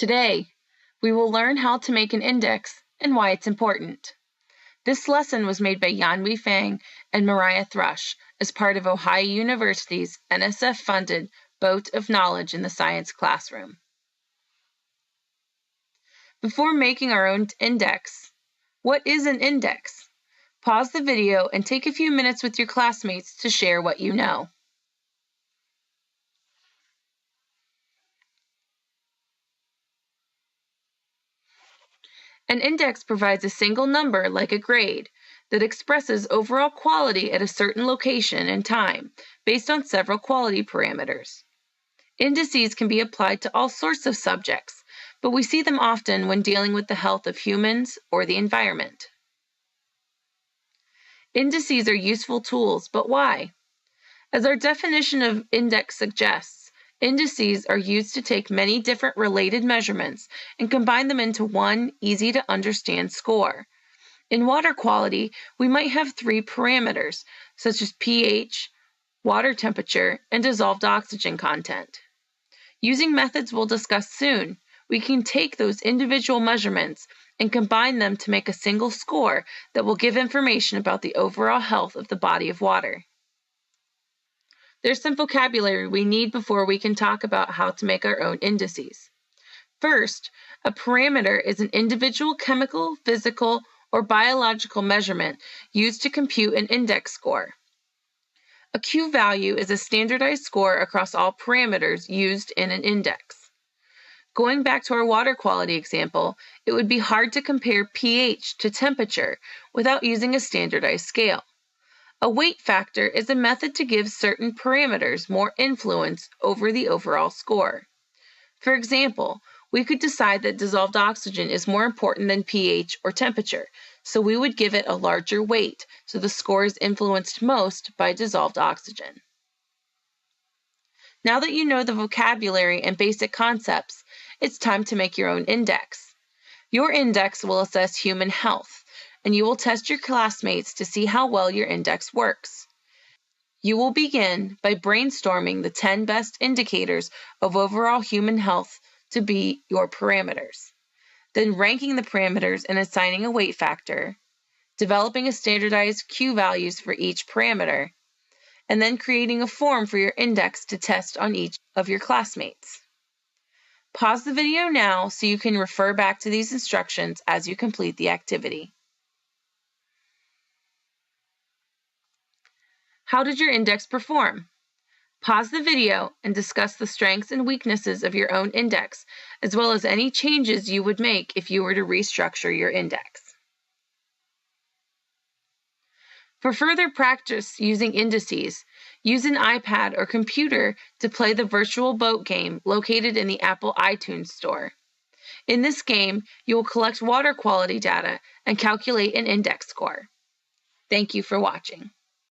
Today, we will learn how to make an index and why it's important. This lesson was made by Yanhui Fang and Mariah Thrush as part of Ohio University's NSF-funded Boat of Knowledge in the Science Classroom. Before making our own index, what is an index? Pause the video and take a few minutes with your classmates to share what you know. An index provides a single number, like a grade, that expresses overall quality at a certain location and time based on several quality parameters. Indices can be applied to all sorts of subjects, but we see them often when dealing with the health of humans or the environment. Indices are useful tools, but why? As our definition of index suggests, indices are used to take many different related measurements and combine them into one easy-to-understand score. In water quality, we might have three parameters, such as pH, water temperature, and dissolved oxygen content. Using methods we'll discuss soon, we can take those individual measurements and combine them to make a single score that will give information about the overall health of the body of water. There's some vocabulary we need before we can talk about how to make our own indices. First, a parameter is an individual chemical, physical, or biological measurement used to compute an index score. A Q value is a standardized score across all parameters used in an index. Going back to our water quality example, it would be hard to compare pH to temperature without using a standardized scale. A weight factor is a method to give certain parameters more influence over the overall score. For example, we could decide that dissolved oxygen is more important than pH or temperature, so we would give it a larger weight, so the score is influenced most by dissolved oxygen. Now that you know the vocabulary and basic concepts, it's time to make your own index. Your index will assess human health, and you will test your classmates to see how well your index works. You will begin by brainstorming the 10 best indicators of overall human health to be your parameters, then ranking the parameters and assigning a weight factor, developing a standardized Q values for each parameter, and then creating a form for your index to test on each of your classmates. Pause the video now so you can refer back to these instructions as you complete the activity. How did your index perform? Pause the video and discuss the strengths and weaknesses of your own index, as well as any changes you would make if you were to restructure your index. For further practice using indices, use an iPad or computer to play the virtual boat game located in the Apple iTunes Store. In this game, you will collect water quality data and calculate an index score. Thank you for watching.